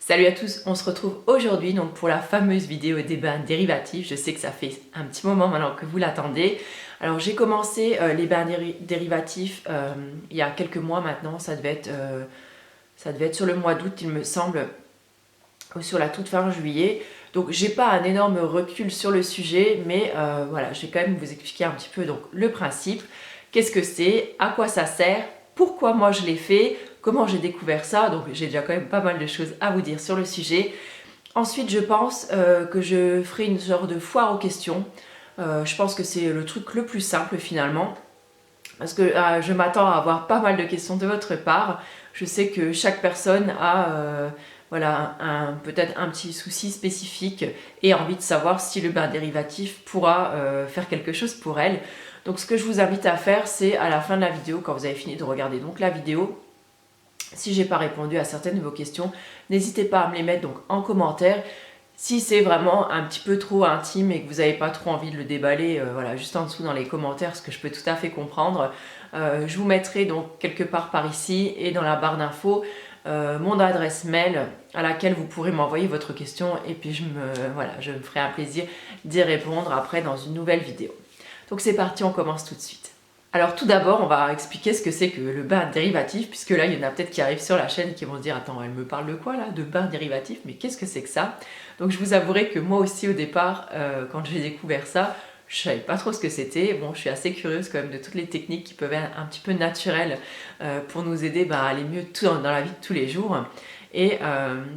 Salut à tous, on se retrouve aujourd'hui donc pour la fameuse vidéo des bains dérivatifs. Je sais que ça fait un petit moment maintenant que vous l'attendez. Alors j'ai commencé les bains dérivatifs il y a quelques mois maintenant, ça devait être sur le mois d'août il me semble, ou sur la toute fin juillet. Donc j'ai pas un énorme recul sur le sujet, mais voilà, je vais quand même vous expliquer un petit peu donc le principe. Qu'est-ce que c'est, à quoi ça sert, pourquoi moi je l'ai fait, comment j'ai découvert ça, donc j'ai déjà quand même pas mal de choses à vous dire sur le sujet. Ensuite je pense que je ferai une sorte de foire aux questions. Je pense que c'est le truc le plus simple finalement, parce que je m'attends à avoir pas mal de questions de votre part. Je sais que chaque personne a voilà, peut-être un petit souci spécifique et envie de savoir si le bain dérivatif pourra faire quelque chose pour elle. Donc ce que je vous invite à faire, c'est à la fin de la vidéo, quand vous avez fini de regarder donc la vidéo, si j'ai pas répondu à certaines de vos questions, n'hésitez pas à me les mettre donc en commentaire. Si c'est vraiment un petit peu trop intime et que vous n'avez pas trop envie de le déballer, voilà, juste en dessous dans les commentaires, ce que je peux tout à fait comprendre, je vous mettrai donc quelque part par ici et dans la barre d'infos mon adresse mail à laquelle vous pourrez m'envoyer votre question et puis je me ferai un plaisir d'y répondre après dans une nouvelle vidéo. Donc c'est parti, on commence tout de suite. Alors tout d'abord, on va expliquer ce que c'est que le bain dérivatif, puisque là, il y en a peut-être qui arrivent sur la chaîne et qui vont se dire « Attends, elle me parle de quoi là? De bain dérivatif? Mais qu'est-ce que c'est que ça ?» Donc je vous avouerai que moi aussi au départ, quand j'ai découvert ça, je savais pas trop ce que c'était. Bon, je suis assez curieuse quand même de toutes les techniques qui peuvent être un petit peu naturelles pour nous aider à aller mieux dans la vie de tous les jours. Et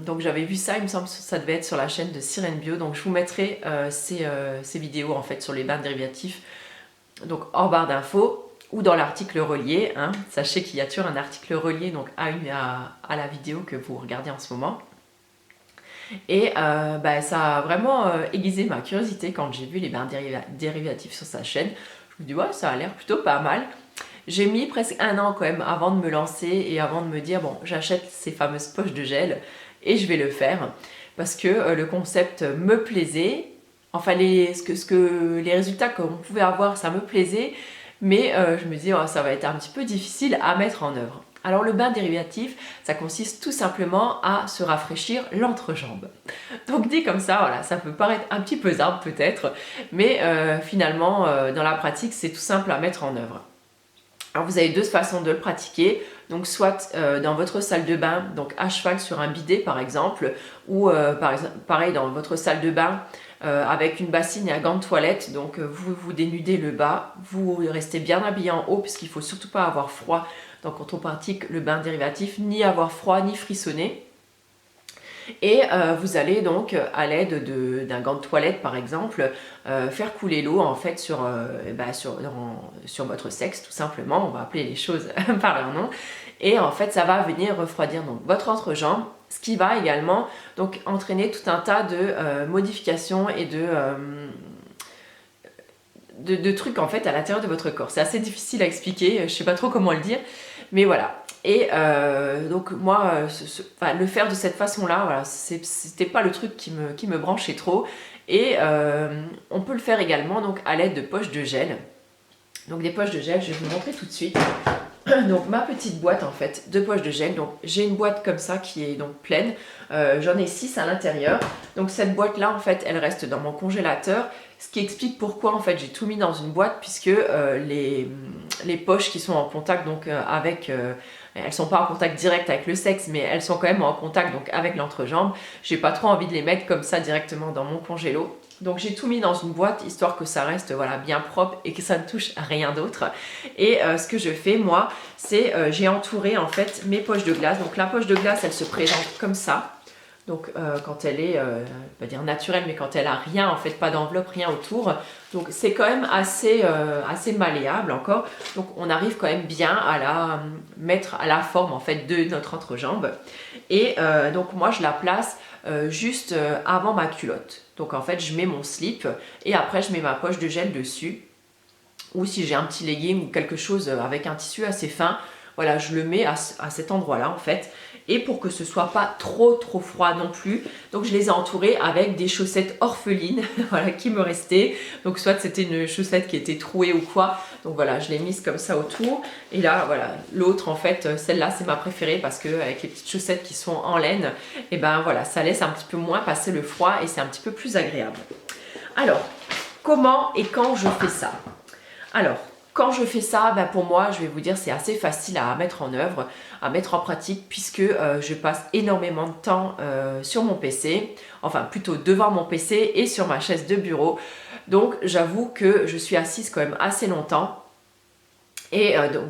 donc j'avais vu ça, il me semble que ça devait être sur la chaîne de Sirène Bio. Donc je vous mettrai ces vidéos en fait sur les bains dérivatifs, donc hors barre d'infos ou dans l'article relié. Sachez qu'il y a toujours un article relié donc à la vidéo que vous regardez en ce moment. Et ça a vraiment aiguisé ma curiosité quand j'ai vu les bains dérivatifs sur sa chaîne. Je me dis ouais, ça a l'air plutôt pas mal. J'ai mis presque un an quand même avant de me lancer et avant de me dire bon, j'achète ces fameuses poches de gel et je vais le faire parce que le concept me plaisait. Enfin, les résultats qu'on pouvait avoir, ça me plaisait, mais je me dis oh, ça va être un petit peu difficile à mettre en œuvre. Alors le bain dérivatif, ça consiste tout simplement à se rafraîchir l'entrejambe. Donc dit comme ça, voilà, ça peut paraître un petit peu zarbe peut-être, mais finalement dans la pratique c'est tout simple à mettre en œuvre. Alors vous avez deux façons de le pratiquer, donc soit dans votre salle de bain, donc à cheval sur un bidet par exemple, ou pareil dans votre salle de bain avec une bassine et un gant de toilette, donc vous vous dénudez le bas, vous restez bien habillé en haut puisqu'il ne faut surtout pas avoir froid donc quand on pratique le bain dérivatif, ni avoir froid ni frissonner. Et vous allez donc à l'aide d'un gant de toilette par exemple faire couler l'eau en fait sur votre sexe tout simplement, on va appeler les choses par leur nom, et en fait ça va venir refroidir donc votre entrejambe, ce qui va également donc entraîner tout un tas de modifications et de trucs en fait à l'intérieur de votre corps. C'est assez difficile à expliquer, je sais pas trop comment le dire, mais voilà. Et donc moi, le faire de cette façon-là, voilà, c'était pas le truc qui me branchait trop. Et on peut le faire également donc à l'aide de poches de gel. Donc des poches de gel, je vais vous montrer tout de suite. Donc ma petite boîte en fait de poches de gel, donc j'ai une boîte comme ça qui est donc pleine, j'en ai 6 à l'intérieur. Donc cette boîte là en fait elle reste dans mon congélateur, ce qui explique pourquoi en fait j'ai tout mis dans une boîte, puisque les poches qui sont en contact donc elles sont pas en contact direct avec le sexe, mais elles sont quand même en contact donc avec l'entrejambe. J'ai pas trop envie de les mettre comme ça directement dans mon congélo. Donc j'ai tout mis dans une boîte histoire que ça reste voilà, bien propre et que ça ne touche à rien d'autre. Et ce que je fais moi, c'est j'ai entouré en fait mes poches de glace. Donc la poche de glace elle se présente comme ça. Donc quand elle est, pas dire naturelle, mais quand elle a rien en fait, pas d'enveloppe, rien autour. Donc c'est quand même assez malléable encore. Donc on arrive quand même bien à la mettre à la forme en fait de notre entrejambe. Et donc moi je la place juste avant ma culotte. Donc en fait je mets mon slip et après je mets ma poche de gel dessus. Ou si j'ai un petit legging ou quelque chose avec un tissu assez fin, voilà, je le mets à cet endroit-là en fait. Et pour que ce soit pas trop froid non plus, donc je les ai entourés avec des chaussettes orphelines voilà, qui me restaient. Donc soit c'était une chaussette qui était trouée ou quoi, donc voilà, je l'ai mise comme ça autour. Et là voilà, l'autre en fait, celle-là c'est ma préférée parce que avec les petites chaussettes qui sont en laine, et ben voilà, ça laisse un petit peu moins passer le froid et c'est un petit peu plus agréable. Alors, comment et quand je fais ça? Alors, quand je fais ça, ben pour moi, je vais vous dire, c'est assez facile à mettre en œuvre, à mettre en pratique, puisque je passe énormément de temps sur mon PC, enfin plutôt devant mon PC et sur ma chaise de bureau. Donc, j'avoue que je suis assise quand même assez longtemps. Et donc,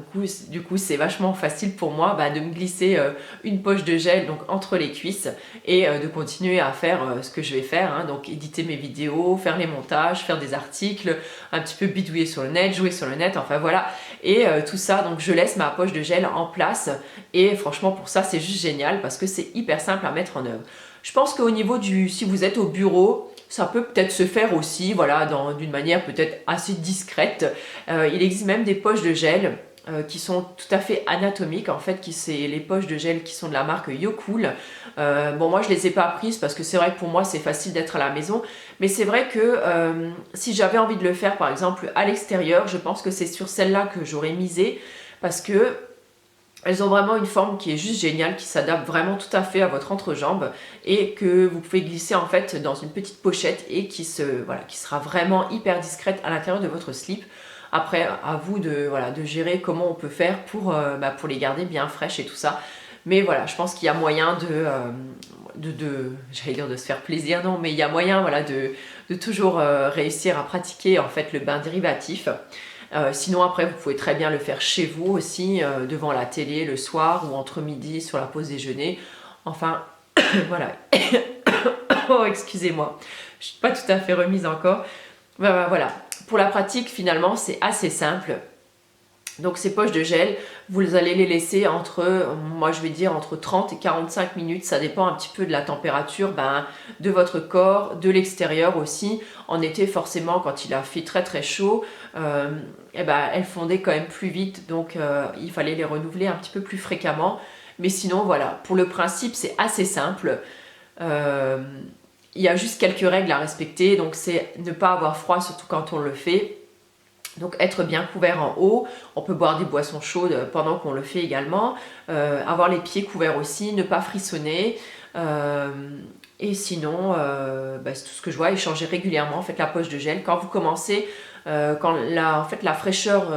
du coup, c'est vachement facile pour moi de me glisser une poche de gel donc, entre les cuisses et de continuer à faire ce que je vais faire. Hein, donc, éditer mes vidéos, faire les montages, faire des articles, un petit peu bidouiller sur le net, jouer sur le net, enfin voilà. Et tout ça, donc je laisse ma poche de gel en place. Et franchement, pour ça, c'est juste génial parce que c'est hyper simple à mettre en œuvre. Je pense qu'au niveau du... Si vous êtes au bureau, ça peut peut-être se faire aussi, voilà, d'une manière peut-être assez discrète. Il existe même des poches de gel qui sont tout à fait anatomiques, en fait, c'est les poches de gel qui sont de la marque Yocool. Bon, moi, je les ai pas prises parce que c'est vrai que pour moi, c'est facile d'être à la maison. Mais c'est vrai que si j'avais envie de le faire, par exemple, à l'extérieur, je pense que c'est sur celle-là que j'aurais misé parce que elles ont vraiment une forme qui est juste géniale, qui s'adapte vraiment tout à fait à votre entrejambe et que vous pouvez glisser en fait dans une petite pochette et qui sera vraiment hyper discrète à l'intérieur de votre slip. Après, à vous de gérer comment on peut faire pour les garder bien fraîches et tout ça. Mais voilà, je pense qu'il y a moyen j'allais dire de se faire plaisir, non, mais il y a moyen de toujours réussir à pratiquer en fait le bain dérivatif. Sinon après vous pouvez très bien le faire chez vous aussi, devant la télé le soir ou entre midi sur la pause déjeuner. Enfin voilà. Oh excusez-moi, je suis pas tout à fait remise encore. Voilà, pour la pratique finalement c'est assez simple. Donc ces poches de gel, vous allez les laisser moi je vais dire entre 30 et 45 minutes, ça dépend un petit peu de la température de votre corps, de l'extérieur aussi. En été forcément quand il a fait très chaud, elles fondaient quand même plus vite, donc il fallait les renouveler un petit peu plus fréquemment. Mais sinon voilà, pour le principe c'est assez simple. Il y a juste quelques règles à respecter, donc c'est ne pas avoir froid surtout quand on le fait. Donc être bien couvert en haut, on peut boire des boissons chaudes pendant qu'on le fait également, avoir les pieds couverts aussi, ne pas frissonner, et sinon c'est tout ce que je vois, et changer régulièrement en fait, la poche de gel. Quand vous commencez, quand la fraîcheur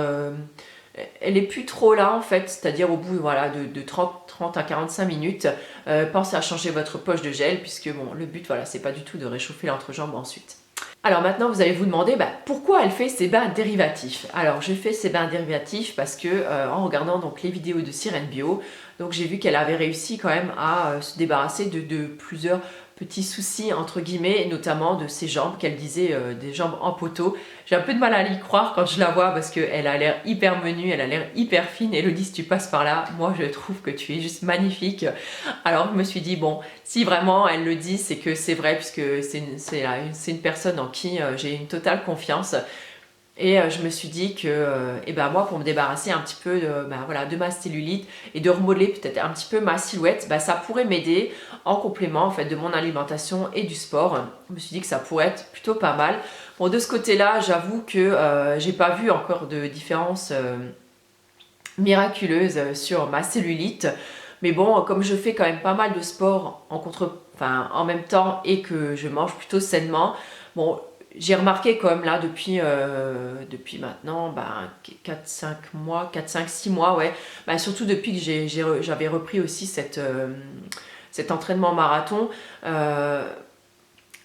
elle est plus trop là en fait, c'est-à-dire au bout de 30 à 45 minutes, pensez à changer votre poche de gel puisque bon, le but c'est pas du tout de réchauffer l'entrejambe ensuite. Alors maintenant vous allez vous demander pourquoi elle fait ces bains dérivatifs. Alors je fais ces bains dérivatifs parce que en regardant donc les vidéos de Sirène Bio, donc j'ai vu qu'elle avait réussi quand même à se débarrasser de plusieurs petits soucis entre guillemets, notamment de ses jambes, qu'elle disait des jambes en poteau. J'ai un peu de mal à y croire quand je la vois parce qu'elle a l'air hyper menue, elle a l'air hyper fine. Elodie, si tu passes par là, moi je trouve que tu es juste magnifique. Alors je me suis dit bon, si vraiment elle le dit, c'est que c'est vrai puisque c'est une personne en qui j'ai une totale confiance. Et je me suis dit que moi pour me débarrasser un petit peu de ma cellulite et de remodeler peut-être un petit peu ma silhouette, ça pourrait m'aider en complément en fait de mon alimentation et du sport. Je me suis dit que ça pourrait être plutôt pas mal. Bon, de ce côté-là, j'avoue que j'ai pas vu encore de différence miraculeuse sur ma cellulite. Mais bon, comme je fais quand même pas mal de sport en même temps et que je mange plutôt sainement, bon, j'ai remarqué quand même là depuis maintenant 4-5 mois, 4-5-6 mois, ouais. Surtout depuis que j'avais repris aussi cet entraînement marathon.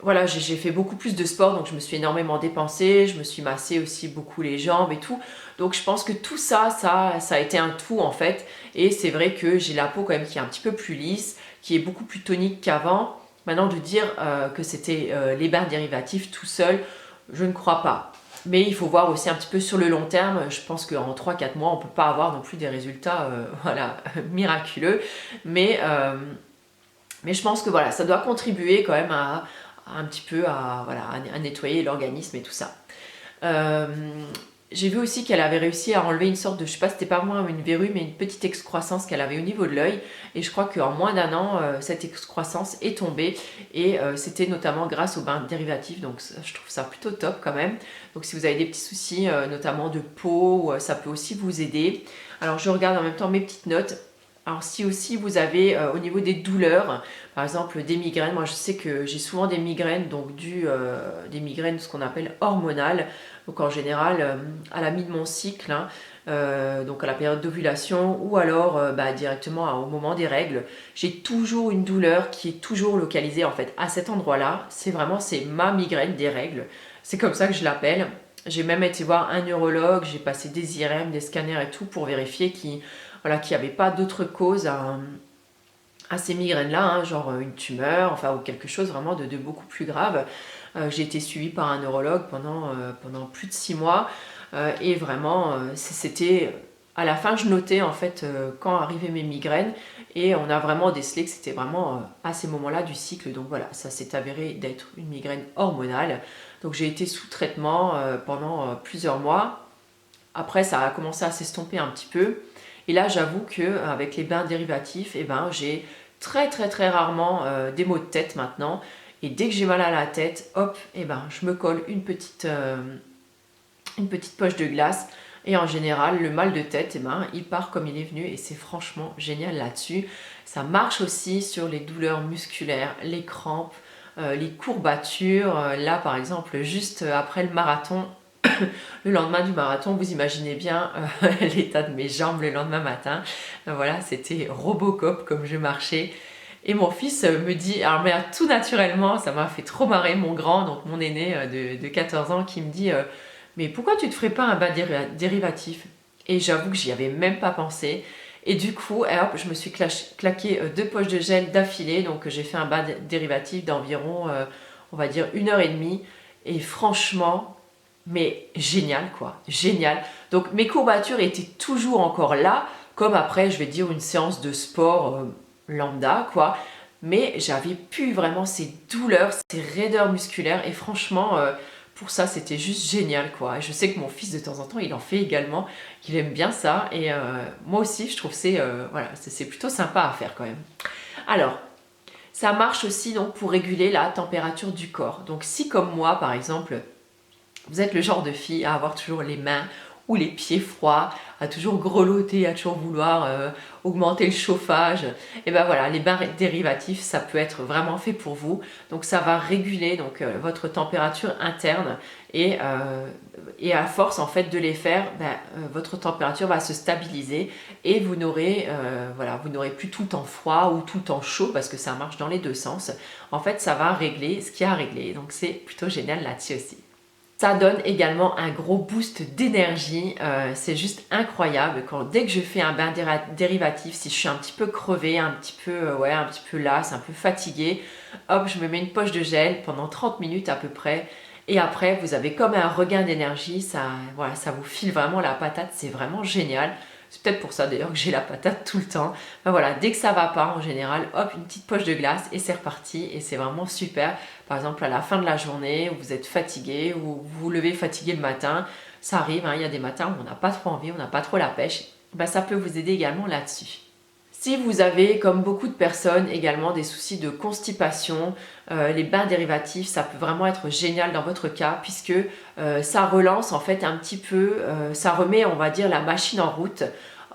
Voilà, j'ai fait beaucoup plus de sport, donc je me suis énormément dépensée, je me suis massée aussi beaucoup les jambes et tout. Donc je pense que tout ça a été un tout en fait. Et c'est vrai que j'ai la peau quand même qui est un petit peu plus lisse, qui est beaucoup plus tonique qu'avant. Maintenant de dire que c'était les bains dérivatifs tout seul, je ne crois pas. Mais il faut voir aussi un petit peu sur le long terme. Je pense qu'en 3-4 mois, on ne peut pas avoir non plus des résultats miraculeux. Mais je pense que ça doit contribuer quand même un petit peu à nettoyer l'organisme et tout ça. J'ai vu aussi qu'elle avait réussi à enlever une sorte de, je sais pas, c'était pas moi une verrue, mais une petite excroissance qu'elle avait au niveau de l'œil. Et je crois qu'en moins d'un an, cette excroissance est tombée. Et c'était notamment grâce au bain dérivatif. Donc je trouve ça plutôt top quand même. Donc si vous avez des petits soucis, notamment de peau, ça peut aussi vous aider. Alors je regarde en même temps mes petites notes. Alors si aussi vous avez au niveau des douleurs, par exemple des migraines, moi je sais que j'ai souvent des migraines, donc des migraines ce qu'on appelle hormonales, donc en général à la mi de mon cycle, hein, donc à la période d'ovulation ou alors directement au moment des règles, j'ai toujours une douleur qui est toujours localisée en fait à cet endroit-là, c'est ma migraine des règles, c'est comme ça que je l'appelle. J'ai même été voir un neurologue, j'ai passé des IRM, des scanners et tout pour vérifier qu'il n'y avait pas d'autre cause à ces migraines-là, hein, genre une tumeur, enfin ou quelque chose vraiment de beaucoup plus grave. J'ai été suivie par un neurologue pendant plus de 6 mois et vraiment c'était à la fin je notais en fait quand arrivaient mes migraines et on a vraiment décelé que c'était vraiment à ces moments-là du cycle. Donc voilà, ça s'est avéré d'être une migraine hormonale. Donc j'ai été sous traitement pendant plusieurs mois. Après ça a commencé à s'estomper un petit peu. Et là j'avoue qu'avec les bains dérivatifs, j'ai très très très rarement des maux de tête maintenant. Et dès que j'ai mal à la tête, hop, je me colle une petite poche de glace. Et en général, le mal de tête, il part comme il est venu. Et c'est franchement génial là-dessus. Ça marche aussi sur les douleurs musculaires, les crampes, les courbatures. Là, par exemple, juste après le marathon, le lendemain du marathon, vous imaginez bien l'état de mes jambes le lendemain matin. Voilà, c'était Robocop comme je marchais. Et mon fils me dit, alors mais tout naturellement, ça m'a fait trop marrer, mon grand, donc mon aîné de 14 ans, qui me dit mais pourquoi tu te ferais pas un bain dérivatif? Et j'avoue que j'y avais même pas pensé. Et du coup, hop, je me suis claqué 2 poches de gel d'affilée, donc j'ai fait un bain dérivatif d'environ, on va dire, 1 h 30. Et franchement, mais génial quoi, génial. Donc mes courbatures étaient toujours encore là, comme après, je vais dire, une séance de sport lambda quoi, mais j'avais plus vraiment ces douleurs, ces raideurs musculaires et franchement pour ça c'était juste génial quoi. Et je sais que mon fils de temps en temps il en fait également, il aime bien ça et moi aussi je trouve c'est plutôt sympa à faire quand même. Alors ça marche aussi donc pour réguler la température du corps. Donc si comme moi par exemple vous êtes le genre de fille à avoir toujours les mains ou les pieds froids, à toujours grelotter, à toujours vouloir augmenter le chauffage, et ben voilà, les bains dérivatifs, ça peut être vraiment fait pour vous. Donc ça va réguler votre température interne et à force en fait de les faire, votre température va se stabiliser et vous n'aurez plus tout le temps froid ou tout le temps chaud parce que ça marche dans les deux sens. En fait, ça va régler ce qu'il y a à régler. Donc c'est plutôt génial là-dessus aussi. Ça donne également un gros boost d'énergie, c'est juste incroyable. Dès que je fais un bain dérivatif, si je suis un petit peu crevée, un petit peu lasse, un peu fatiguée, hop, je me mets une poche de gel pendant 30 minutes à peu près. Et après, vous avez comme un regain d'énergie, ça vous file vraiment la patate, c'est vraiment génial. C'est peut-être pour ça d'ailleurs que j'ai la patate tout le temps. Voilà, dès que ça va pas en général, hop, une petite poche de glace et c'est reparti et c'est vraiment super. Par exemple à la fin de la journée où vous êtes fatigué ou vous vous levez fatigué le matin, ça arrive, il y a des matins où on n'a pas trop envie, on n'a pas trop la pêche, ça peut vous aider également là-dessus. Si vous avez, comme beaucoup de personnes, également des soucis de constipation, les bains dérivatifs, ça peut vraiment être génial dans votre cas puisque ça relance en fait un petit peu, ça remet, on va dire, la machine en route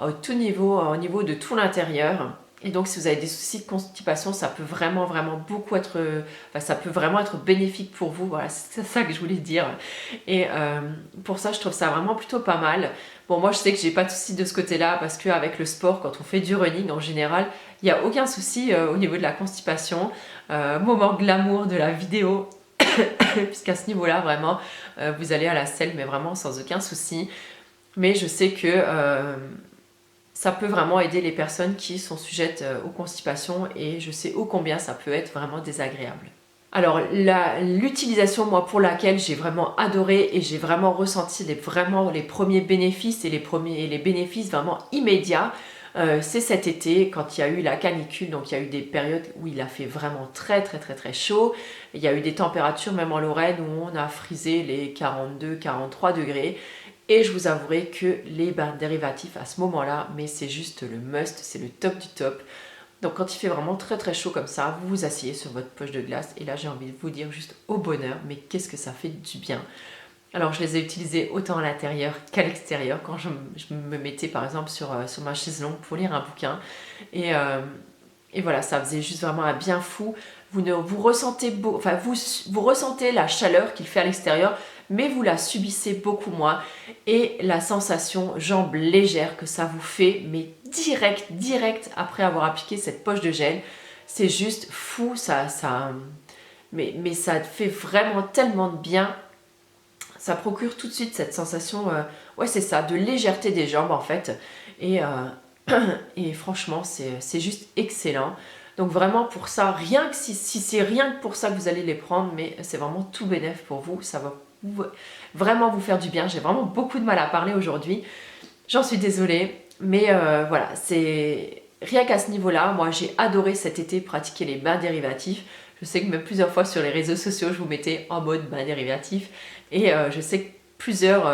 au niveau de tout l'intérieur. Et donc si vous avez des soucis de constipation, ça peut vraiment ça peut vraiment être bénéfique pour vous. Voilà, c'est ça que je voulais dire. Et pour ça, je trouve ça vraiment plutôt pas mal. Bon, moi je sais que j'ai pas de soucis de ce côté-là parce qu'avec le sport, quand on fait du running en général, il n'y a aucun souci au niveau de la constipation. Moment glamour de la vidéo, puisqu'à ce niveau-là, vraiment, vous allez à la selle, mais vraiment sans aucun souci. Mais je sais que ça peut vraiment aider les personnes qui sont sujettes aux constipations et je sais ô combien ça peut être vraiment désagréable. Alors l'utilisation moi pour laquelle j'ai vraiment adoré et j'ai vraiment ressenti les premiers bénéfices et les bénéfices vraiment immédiats, c'est cet été quand il y a eu la canicule. Donc il y a eu des périodes où il a fait vraiment très très très très chaud. Il y a eu des températures même en Lorraine où on a frisé les 42-43 degrés. Et je vous avouerai que les bains dérivatifs à ce moment-là, mais c'est juste le must, c'est le top du top. Donc quand il fait vraiment très très chaud comme ça, vous vous asseyez sur votre poche de glace et là j'ai envie de vous dire juste au bonheur, mais qu'est-ce que ça fait du bien. Alors je les ai utilisés autant à l'intérieur qu'à l'extérieur quand je me mettais par exemple sur ma chaise longue pour lire un bouquin et voilà, ça faisait juste vraiment un bien fou. Vous ressentez vous ressentez la chaleur qu'il fait à l'extérieur, mais vous la subissez beaucoup moins. Et la sensation jambes légères que ça vous fait, mais direct après avoir appliqué cette poche de gel, c'est juste fou. Mais ça fait vraiment tellement de bien. Ça procure tout de suite cette sensation, ouais c'est ça, de légèreté des jambes en fait. Et franchement, c'est juste excellent. Donc vraiment pour ça, rien que si c'est rien que pour ça que vous allez les prendre, mais c'est vraiment tout bénef pour vous. Ça va vraiment vous faire du bien. J'ai vraiment beaucoup de mal à parler aujourd'hui. J'en suis désolée. Mais voilà, c'est rien qu'à ce niveau-là. Moi, j'ai adoré cet été pratiquer les bains dérivatifs. Je sais que même plusieurs fois sur les réseaux sociaux, je vous mettais en mode bain dérivatif. Et je sais que plusieurs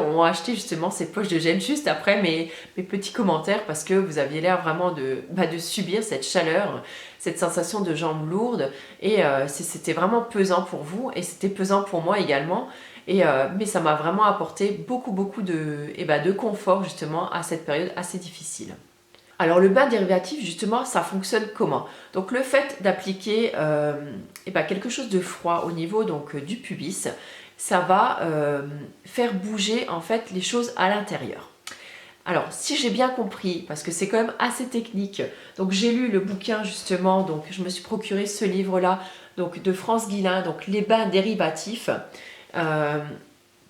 ont acheté justement ces poches de gel juste après mes petits commentaires parce que vous aviez l'air vraiment de subir cette chaleur, cette sensation de jambes lourdes et c'était vraiment pesant pour vous et c'était pesant pour moi également mais ça m'a vraiment apporté beaucoup de confort justement à cette période assez difficile. Alors le bain dérivatif justement ça fonctionne comment? Donc le fait d'appliquer quelque chose de froid au niveau donc du pubis, ça va faire bouger en fait les choses à l'intérieur. Alors si j'ai bien compris, parce que c'est quand même assez technique, donc j'ai lu le bouquin justement, donc je me suis procuré ce livre-là donc de France Guillain, donc les bains dérivatifs,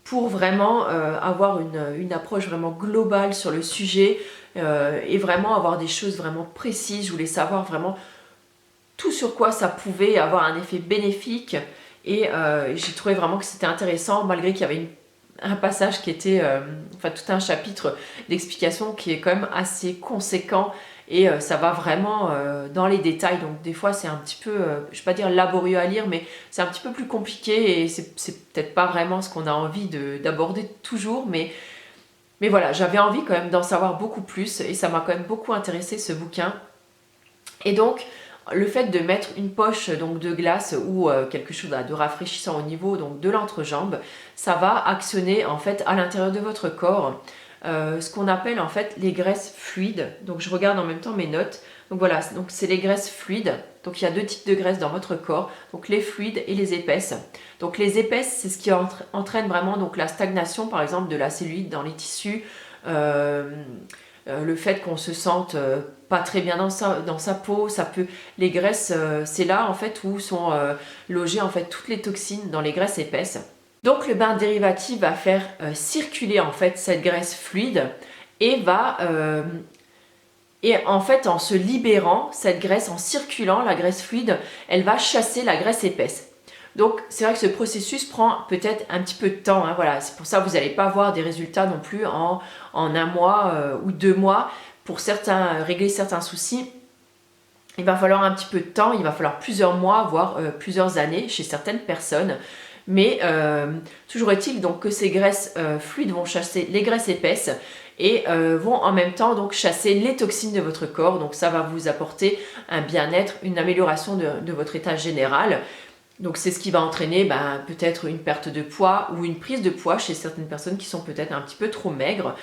pour vraiment avoir une approche vraiment globale sur le sujet et vraiment avoir des choses vraiment précises. Je voulais savoir vraiment tout sur quoi ça pouvait avoir un effet bénéfique et j'ai trouvé vraiment que c'était intéressant malgré qu'il y avait un passage qui était, tout un chapitre d'explication qui est quand même assez conséquent et ça va vraiment dans les détails, donc des fois c'est un petit peu, je ne vais pas dire laborieux à lire, mais c'est un petit peu plus compliqué et c'est peut-être pas vraiment ce qu'on a envie d'aborder toujours, mais voilà, j'avais envie quand même d'en savoir beaucoup plus et ça m'a quand même beaucoup intéressé ce bouquin. Et donc le fait de mettre une poche donc, de glace ou quelque chose de rafraîchissant au niveau donc, de l'entrejambe, ça va actionner en fait à l'intérieur de votre corps ce qu'on appelle en fait les graisses fluides. Donc je regarde en même temps mes notes. Donc voilà, donc c'est les graisses fluides. Donc il y a deux types de graisses dans votre corps, donc les fluides et les épaisses. Donc les épaisses, c'est ce qui entraîne vraiment donc la stagnation par exemple de la cellulite dans les tissus, le fait qu'on se sente pas très bien dans sa peau, les graisses, c'est là en fait où sont logées en fait toutes les toxines dans les graisses épaisses. Donc le bain dérivatif va faire circuler en fait cette graisse fluide et en fait en se libérant cette graisse, en circulant la graisse fluide, elle va chasser la graisse épaisse. Donc c'est vrai que ce processus prend peut-être un petit peu de temps, hein, voilà. C'est pour ça que vous n'allez pas avoir des résultats non plus en un mois ou 2 mois. Pour régler certains soucis, il va falloir un petit peu de temps, il va falloir plusieurs mois, voire plusieurs années chez certaines personnes. Mais toujours est-il donc que ces graisses fluides vont chasser les graisses épaisses et vont en même temps donc chasser les toxines de votre corps. Donc ça va vous apporter un bien-être, une amélioration de votre état général. Donc c'est ce qui va entraîner peut-être une perte de poids ou une prise de poids chez certaines personnes qui sont peut-être un petit peu trop maigres.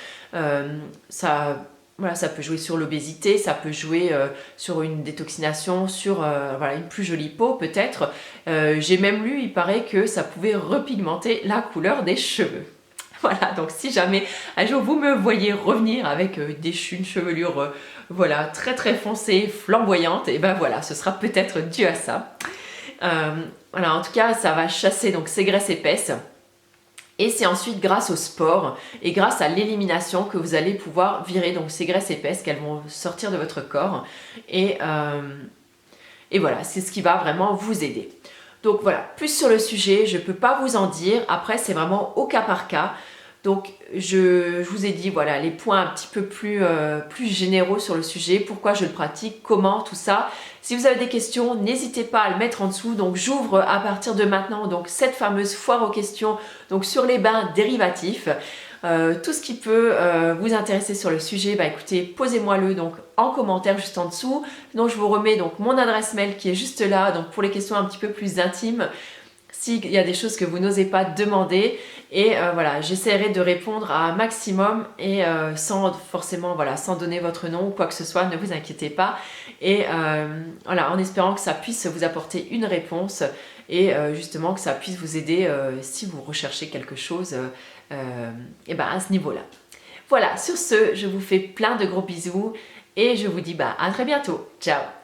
Ça peut jouer sur l'obésité, ça peut jouer sur une détoxination, sur une plus jolie peau peut-être. J'ai même lu, il paraît que ça pouvait repigmenter la couleur des cheveux. Voilà, donc si jamais un jour vous me voyez revenir avec une chevelure très très foncée, flamboyante, et voilà, ce sera peut-être dû à ça. En tout cas, ça va chasser donc ces graisses épaisses. Et c'est ensuite grâce au sport et grâce à l'élimination que vous allez pouvoir virer donc ces graisses épaisses, qu'elles vont sortir de votre corps. Et voilà, c'est ce qui va vraiment vous aider. Donc voilà, plus sur le sujet, je ne peux pas vous en dire. Après, c'est vraiment au cas par cas. Donc je vous ai dit voilà les points un petit peu plus généraux sur le sujet, pourquoi je le pratique, comment, tout ça. Si vous avez des questions, n'hésitez pas à le mettre en dessous. Donc j'ouvre à partir de maintenant donc cette fameuse foire aux questions donc sur les bains dérivatifs. Tout ce qui peut vous intéresser sur le sujet, bah écoutez, posez-moi-le donc en commentaire juste en dessous. Donc je vous remets donc mon adresse mail qui est juste là, donc pour les questions un petit peu plus intimes, s'il y a des choses que vous n'osez pas demander. Et voilà, j'essaierai de répondre à un maximum et sans forcément, voilà, sans donner votre nom ou quoi que ce soit, ne vous inquiétez pas. Et voilà, en espérant que ça puisse vous apporter une réponse et justement que ça puisse vous aider si vous recherchez quelque chose et ben à ce niveau-là. Voilà, sur ce, je vous fais plein de gros bisous et je vous dis bah, à très bientôt. Ciao!